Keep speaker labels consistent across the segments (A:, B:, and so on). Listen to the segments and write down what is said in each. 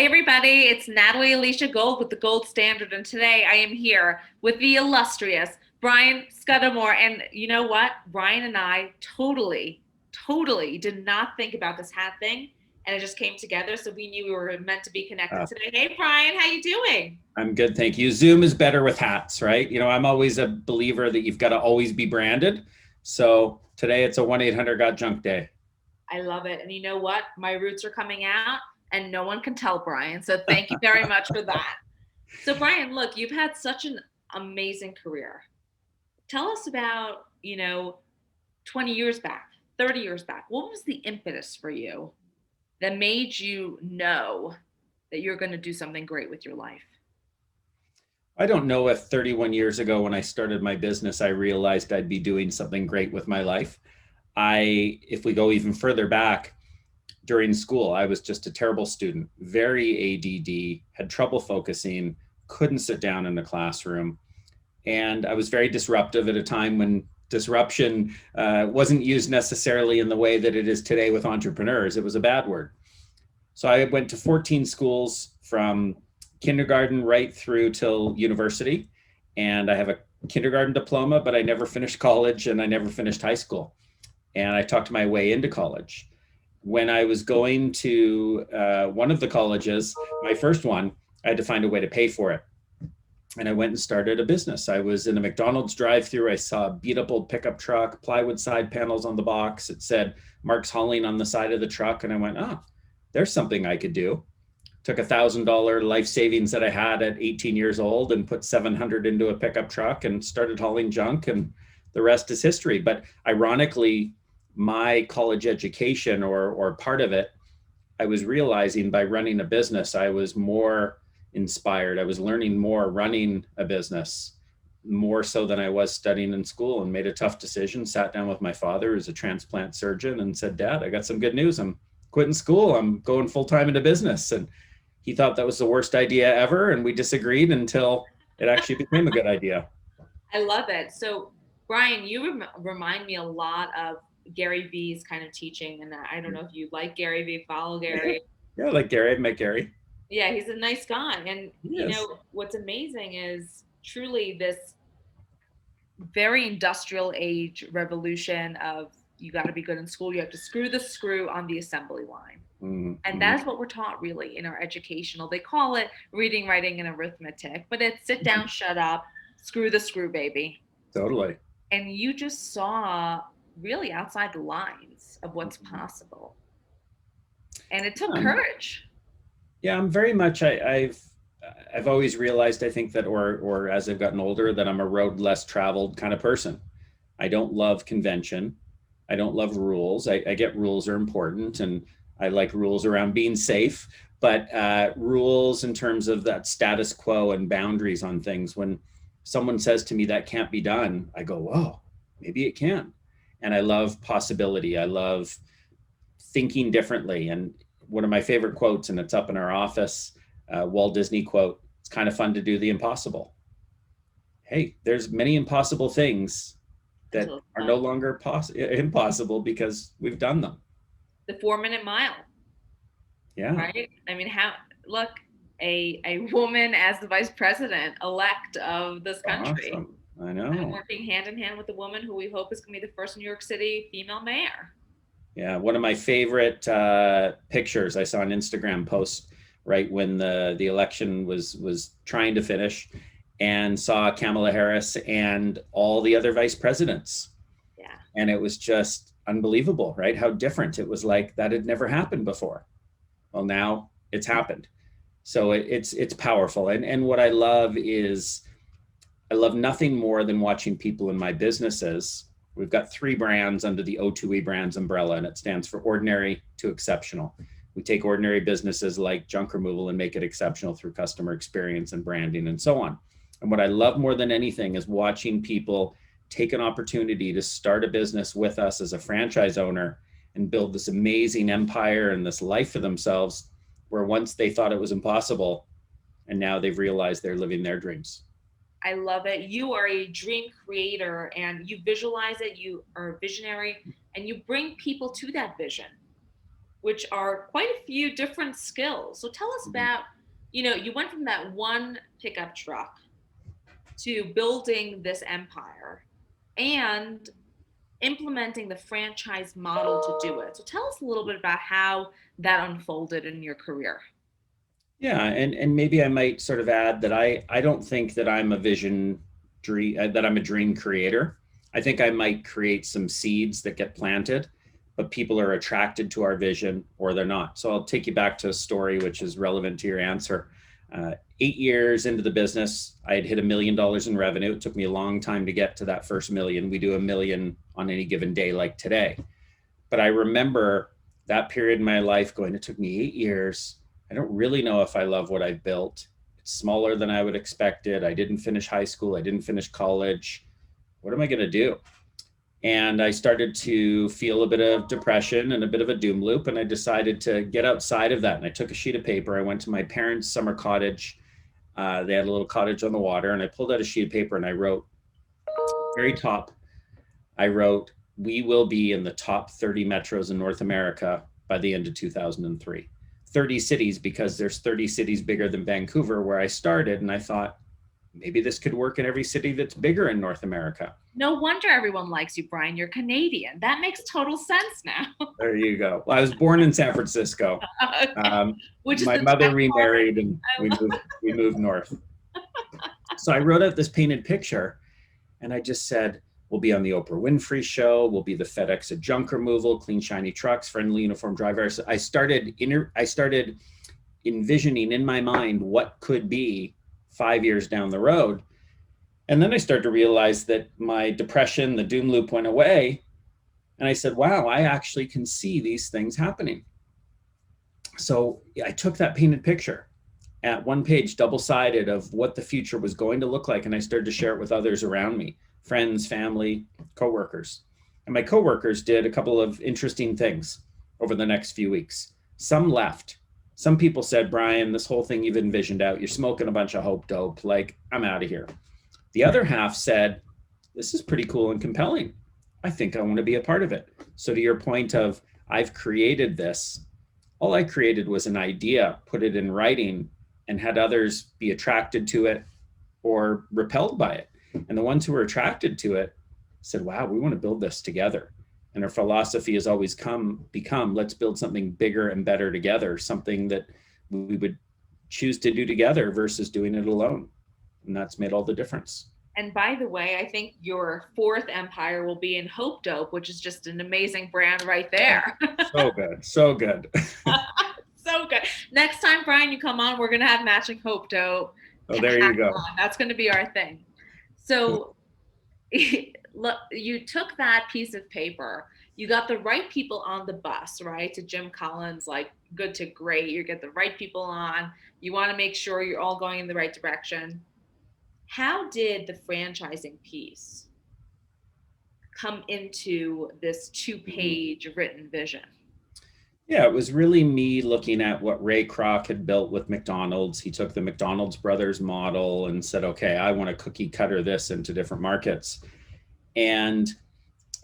A: Hey everybody, it's Natalie Alicia Gold with the Gold Standard, and today I am here with the illustrious Brian Scudamore. And you know what? Brian and I totally did not think about this hat thing, and it just came together. So we knew we were meant to be connected
B: Uh,
A: today. Hey Brian, how you doing?
B: I'm good, thank you. Zoom is better with hats, right? I'm always a believer that you've got to always be branded. So today it's a 1-800 Got Junk Day.
A: I love it. And you know what? My roots are coming out, and no one can tell Brian. So thank you very much for that. So Brian, look, you've had such an amazing career. Tell us about, 20 years back, 30 years back. What was the impetus for you that made you know that you're going to do something great with your life?
B: I don't know if 31 years ago when I started my business, I realized I'd be doing something great with my life. If we go even further back, during school, I was just a terrible student, very ADD, had trouble focusing, couldn't sit down in the classroom. And I was very disruptive at a time when disruption wasn't used necessarily in the way that it is today with entrepreneurs. It was a bad word. So I went to 14 schools from kindergarten right through till university. And I have a kindergarten diploma, but I never finished college and I never finished high school. And I talked my way into college. When I was going to one of the colleges, my first one, I had to find a way to pay for it. And I went and started a business. I was in a McDonald's drive-through. I saw a beat up old pickup truck, plywood side panels on the box. It said Mark's Hauling on the side of the truck. And I went, oh, there's something I could do. Took $1,000 life savings that I had at 18 years old and put 700 into a pickup truck and started hauling junk. And the rest is history. But ironically, my college education or part of it, I was realizing by running a business, I was more inspired. I was learning more running a business, more so than I was studying in school, and made a tough decision. Sat down with my father, who's a transplant surgeon, and said, Dad, I got some good news. I'm quitting school. I'm going full time into business. And he thought that was the worst idea ever. And we disagreed until it actually became a good idea.
A: I love it. So, Brian, you remind me a lot of Gary Vee's kind of teaching. And I don't know if you like Gary Vee, follow
B: Yeah,
A: Gary.
B: yeah, like Gary. I've met Gary.
A: Yeah, he's a nice guy. And,
B: Yes.
A: what's amazing is truly this very industrial age revolution of you got to be good in school. You have to screw the screw on the assembly line. And
B: Mm-hmm.
A: that's what we're taught really in our educational. They call it reading, writing, and arithmetic, but it's sit down, shut up, screw the screw, baby.
B: Totally.
A: And you just saw really outside the lines of what's possible. And it took
B: Um,
A: courage.
B: yeah, I'm very much. I've always realized. I think that, or as I've gotten older, that I'm a road less traveled kind of person. I don't love convention. I don't love rules. I get rules are important, and I like rules around being safe. But rules in terms of that status quo and boundaries on things. When someone says to me that can't be done, I go, "Whoa, maybe it can." And I love possibility. I love thinking differently. And one of my favorite quotes, and it's up in our office, Walt Disney quote, it's kind of fun to do the impossible. Hey, there's many impossible things that are no longer impossible because we've done them.
A: The 4 minute mile,
B: Yeah.
A: right? I mean, how, look, a woman as the vice president elect of this country,
B: Awesome. I know.
A: working hand in hand with a woman who we hope is going to be the first New York City female mayor.
B: Yeah. One of my favorite pictures I saw an Instagram post right when the election was trying to finish, and saw Kamala Harris and all the other vice presidents.
A: Yeah.
B: And it was just unbelievable, right? How different it was. Like that had never happened before. Well, now it's happened. So it's powerful. And what I love is I love nothing more than watching people in my businesses. We've got 3 brands under the O2E Brands umbrella, and it stands for ordinary to exceptional. We take ordinary businesses like junk removal and make it exceptional through customer experience and branding and so on. And what I love more than anything is watching people take an opportunity to start a business with us as a franchise owner and build this amazing empire and this life for themselves, where once they thought it was impossible, and now they've realized they're living their dreams.
A: I love it. You are a dream creator and you visualize it. You are a visionary and you bring people to that vision. which are quite a few different skills. So tell us about, you went from that one pickup truck to building this empire and implementing the franchise model to do it. So tell us a little bit about how that unfolded in your career.
B: Yeah, and maybe I might sort of add that I don't think that I'm a vision dream that I'm a dream creator. I think I might create some seeds that get planted, but people are attracted to our vision or they're not. So I'll take you back to a story which is relevant to your answer. 8 years into the business, I had hit $1 million in revenue. It took me a long time to get to that first million. We do 1 million on any given day like today. But I remember that period in my life going, it took me 8 years. I don't really know if I love what I've built. It's smaller than I would expect it. I didn't finish high school. I didn't finish college. What am I going to do? And I started to feel a bit of depression and a bit of a doom loop. And I decided to get outside of that. And I took a sheet of paper. I went to my parents' summer cottage. They had a little cottage on the water. And I pulled out a sheet of paper and I wrote, very top, I wrote, we will be in the top 30 metros in North America by the end of 2003. 30 cities, because there's 30 cities bigger than Vancouver where I started. And I thought, maybe this could work in every city that's bigger in North America.
A: No wonder everyone likes you, Brian. You're Canadian. That makes total sense now.
B: There you go. Well, I was born in San Francisco.
A: Okay. Which is
B: my mother remarried and we moved north. So I wrote out this painted picture and I just said, we'll be on the Oprah Winfrey show. We'll be the FedEx of junk removal, clean, shiny trucks, friendly uniform drivers. I started envisioning in my mind what could be 5 years down the road. And then I started to realize that my depression, the doom loop went away. And I said, wow, I actually can see these things happening. So I took that painted picture at one page, double-sided, of what the future was going to look like. And I started to share it with others around me, friends, family, coworkers. And my coworkers did a couple of interesting things over the next few weeks. Some left. Some people said, Brian, this whole thing you've envisioned out, you're smoking a bunch of hope dope, like, I'm out of here. The other half said, this is pretty cool and compelling. I think I want to be a part of it. So to your point of, I've created this, all I created was an idea, put it in writing, and had others be attracted to it or repelled by it. And the ones who were attracted to it said, wow, we want to build this together. And our philosophy has always become, let's build something bigger and better together, something that we would choose to do together versus doing it alone. And that's made all the difference.
A: And by the way, I think your fourth empire will be in Hope Dope, which is just an amazing brand right there.
B: So good. So good.
A: So good. Next time, Brian, you come on, we're going to have matching Hope Dope.
B: Oh, there you go.
A: That's going to be our thing. So look, you took that piece of paper, you got the right people on the bus, right? To Jim Collins, like good to great. You get the right people on. You want to make sure you're all going in the right direction. How did the franchising piece come into this 2-page written vision?
B: Yeah, it was really me looking at what Ray Kroc had built with McDonald's. He took the McDonald's brothers model and said, okay, I want to cookie cutter this into different markets. And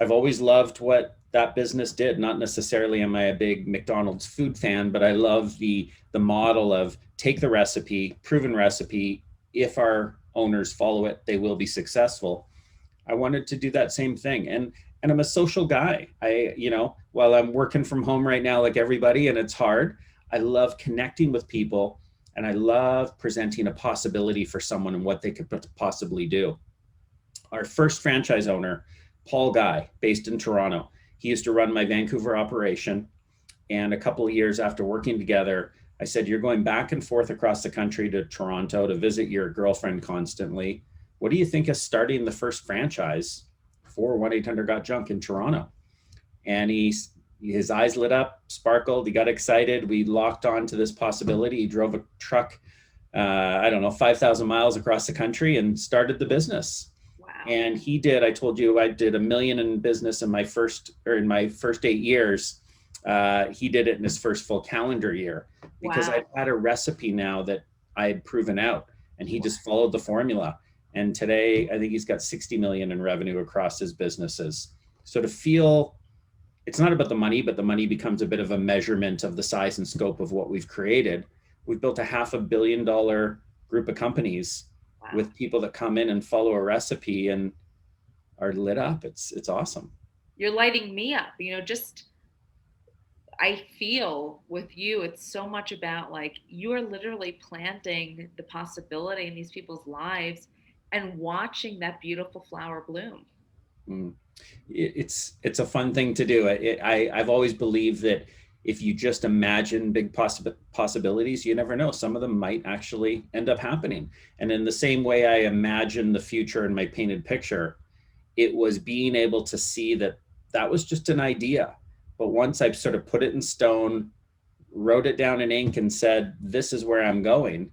B: I've always loved what that business did. Not necessarily am I a big McDonald's food fan, but I love the model of take the recipe, proven recipe. If our owners follow it, they will be successful. I wanted to do that same thing. And I'm a social guy. While I'm working from home right now, like everybody, and it's hard, I love connecting with people and I love presenting a possibility for someone and what they could possibly do. Our first franchise owner, Paul Guy, based in Toronto, he used to run my Vancouver operation. And a couple of years after working together, I said, you're going back and forth across the country to Toronto to visit your girlfriend constantly. What do you think of starting the first franchise for 1-800-GOT-JUNK in Toronto? And his eyes lit up, sparkled. He got excited. We locked on to this possibility. He drove a truck, 5,000 miles across the country and started the business.
A: Wow.
B: And I told you, I did $1 million in business in my first 8 years. He did it in his first full calendar year because I had a recipe now that I had proven out, and he just followed the formula. And today, I think he's got 60 million in revenue across his businesses. So to feel it's not about the money, but the money becomes a bit of a measurement of the size and scope of what we've created. We've built a $500 million group of companies
A: Wow.
B: with people that come in and follow a recipe and are lit up. It's awesome.
A: You're lighting me up. Just I feel with you, it's so much about like you are literally planting the possibility in these people's lives and watching that beautiful flower bloom.
B: Mm. It's a fun thing to do. I've always believed that if you just imagine big possibilities, you never know. Some of them might actually end up happening. And in the same way I imagine the future in my painted picture, it was being able to see that that was just an idea. But once I've sort of put it in stone, wrote it down in ink and said, this is where I'm going,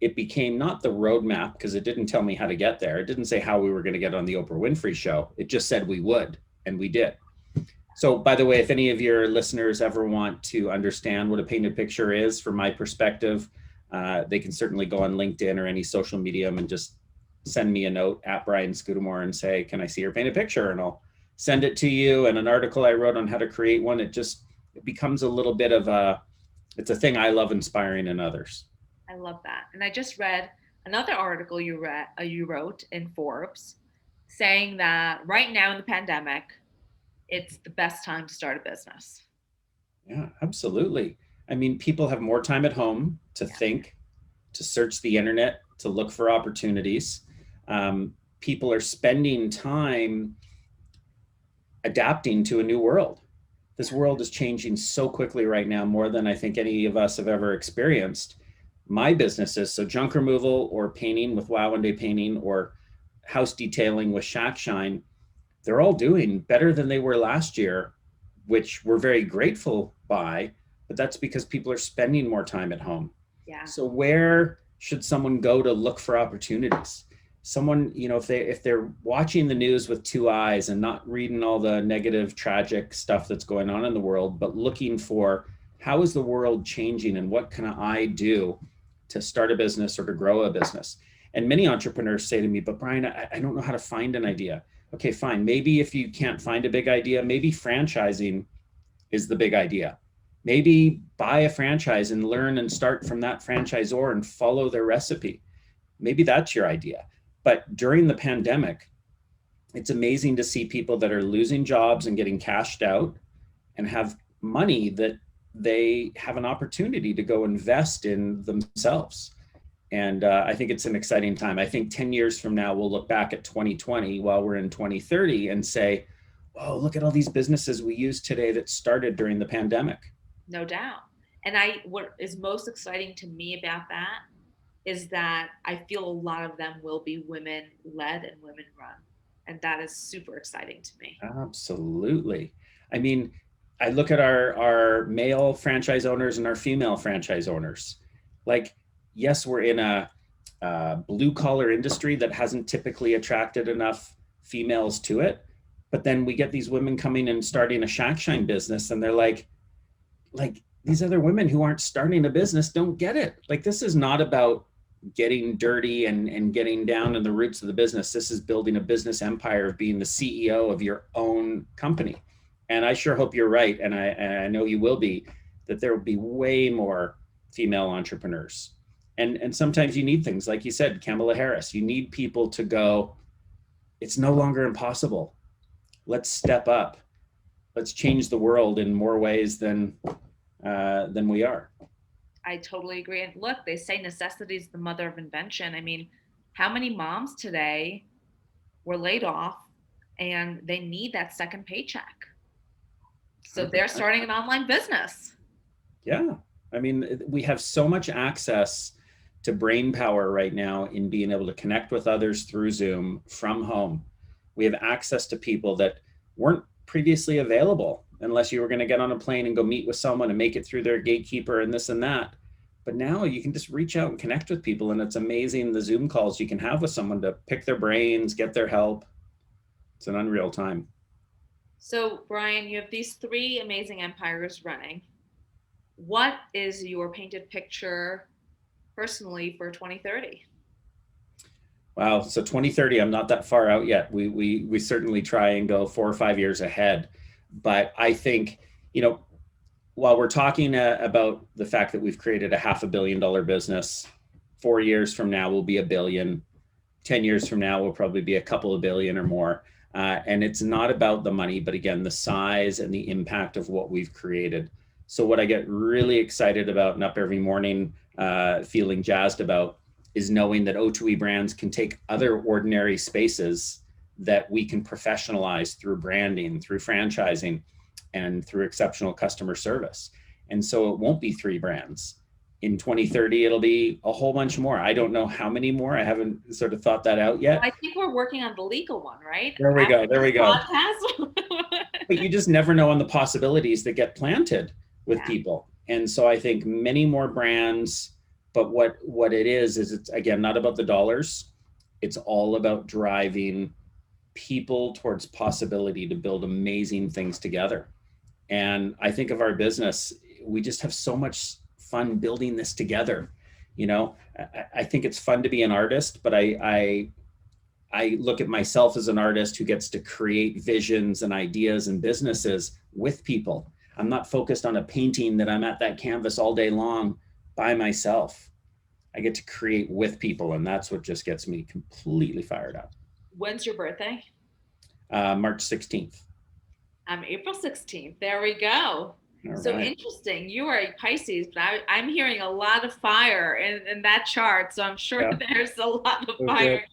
B: it became not the roadmap because it didn't tell me how to get there. It didn't say how we were going to get on the Oprah Winfrey show. It just said we would, and we did. So, by the way, if any of your listeners ever want to understand what a painted picture is from my perspective, they can certainly go on LinkedIn or any social medium and just send me a note at Brian Scudamore and say, can I see your painted picture? And I'll send it to you. And an article I wrote on how to create one, it becomes a little bit of it's a thing I love inspiring in others.
A: I love that. And I just read another article you wrote in Forbes saying that right now in the pandemic, it's the best time to start a business.
B: Yeah, absolutely. I mean, people have more time at home to think, to search the internet, to look for opportunities. People are spending time adapting to a new world. This world is changing so quickly right now, more than I think any of us have ever experienced. My businesses, so junk removal or painting with Wow One Day Painting or house detailing with Shack Shine, they're all doing better than they were last year, which we're very grateful by, but that's because people are spending more time at home.
A: Yeah.
B: So where should someone go to look for opportunities? Someone, if they're watching the news with two eyes and not reading all the negative, tragic stuff that's going on in the world, but looking for how is the world changing and what can I do to start a business or to grow a business? And many entrepreneurs say to me, but Brian, I don't know how to find an idea. Okay, fine. Maybe if you can't find a big idea, maybe franchising is the big idea. Maybe buy a franchise and learn and start from that franchisor and follow their recipe. Maybe that's your idea. But during the pandemic, it's amazing to see people that are losing jobs and getting cashed out and have money that they have an opportunity to go invest in themselves. And I think it's an exciting time. I think 10 years from now, we'll look back at 2020 while we're in 2030 and say, oh, look at all these businesses we use today that started during the pandemic.
A: No doubt. And what is most exciting to me about that is that I feel a lot of them will be women led and women run. And that is super exciting to me.
B: Absolutely. I mean, I look at our male franchise owners and our female franchise owners. Like, yes, we're in a blue collar industry that hasn't typically attracted enough females to it. But then we get these women coming and starting a Shack Shine business, and they're like these other women who aren't starting a business don't get it. Like, this is not about getting dirty and getting down in the roots of the business. This is building a business empire of being the CEO of your own company. And I sure hope you're right. And I know you will be, that there will be way more female entrepreneurs. And sometimes you need things, like you said, Kamala Harris, you need people to go, it's no longer impossible. Let's step up. Let's change the world in more ways than we are.
A: I totally agree. And look, they say necessity is the mother of invention. I mean, how many moms today were laid off and they need that second paycheck? So they're starting an online business.
B: Yeah. I mean, we have so much access to brain power right now in being able to connect with others through Zoom from home. We have access to people that weren't previously available unless you were going to get on a plane and go meet with someone and make it through their gatekeeper and this and that. But now you can just reach out and connect with people. And it's amazing the Zoom calls you can have with someone to pick their brains, get their help. It's an unreal time.
A: So, Brian, you have these three amazing empires running. What is your painted picture personally for 2030?
B: Wow. So 2030, I'm not that far out yet. We certainly try and go 4 or 5 years ahead. But I think, while we're talking about the fact that we've created a $500 million business, 4 years from now we'll be $1 billion. 10 years from now we'll probably be a couple of billion or more. And it's not about the money, but again, the size and the impact of what we've created. So what I get really excited about and up every morning feeling jazzed about is knowing that O2E Brands can take other ordinary spaces that we can professionalize through branding, through franchising, and through exceptional customer service. And so it won't be 3 brands. In 2030, it'll be a whole bunch more. I don't know how many more. I haven't sort of thought that out yet.
A: I think we're working on the legal one, right?
B: There we go. There we go.
A: Podcast.
B: But you just never know on the possibilities that get planted with people. And so I think many more brands, but what it is it's, again, not about the dollars. It's all about driving people towards possibility to build amazing things together. And I think of our business, we just have so much fun building this together. I think it's fun to be an artist, but I look at myself as an artist who gets to create visions and ideas and businesses with people. I'm not focused on a painting that I'm at that canvas all day long by myself. I get to create with people, and that's what just gets me completely fired up.
A: When's your birthday?
B: March 16th.
A: I'm April 16th. There we go. So right. Interesting. You are a Pisces, but I'm hearing a lot of fire in that chart. So I'm sure there's a lot of fire.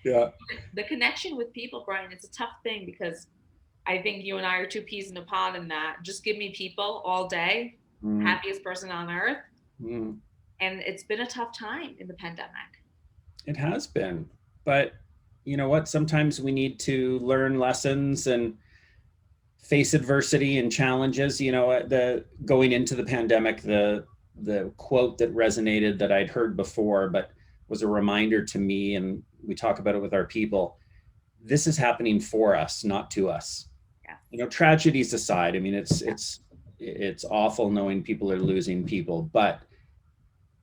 B: Yeah.
A: The connection with people, Brian, it's a tough thing because I think you and I are 2 peas in a pod in that. Just give me people all day, happiest person on earth. And it's been a tough time in the pandemic.
B: It has been. But you know what? Sometimes we need to learn lessons and face adversity and challenges. Going into the pandemic, the quote that resonated that I'd heard before, but was a reminder to me, and we talk about it with our people, this is happening for us, not to us. Yeah. Tragedies aside, I mean, it's awful knowing people are losing people, but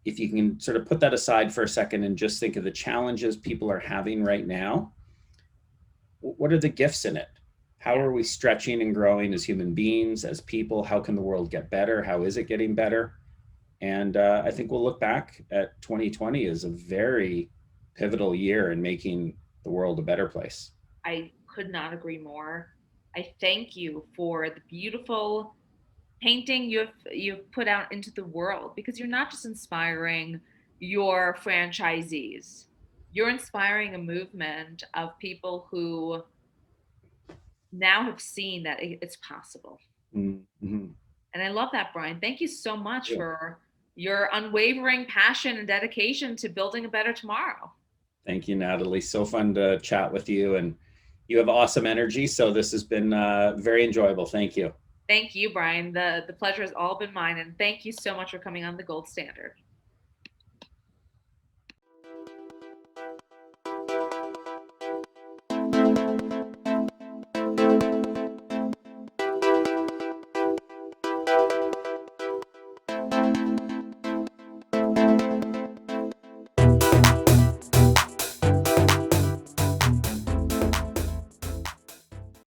B: if you can sort of put that aside for a second and just think of the challenges people are having right now, what are the gifts in it? How are we stretching and growing as human beings, as people? How can the world get better? How is it getting better? And I think we'll look back at 2020 as a very pivotal year in making the world a better place.
A: I could not agree more. I thank you for the beautiful painting you've put out into the world, because you're not just inspiring your franchisees. You're inspiring a movement of people who now have seen that it's possible. Mm-hmm. And I love that, Brian. Thank you so much for your unwavering passion and dedication to building a better tomorrow.
B: Thank you, Natalie. So fun to chat with you, and you have awesome energy. So this has been very enjoyable. Thank you.
A: Thank you, Brian. The pleasure has all been mine. And thank you so much for coming on The Gold Standard.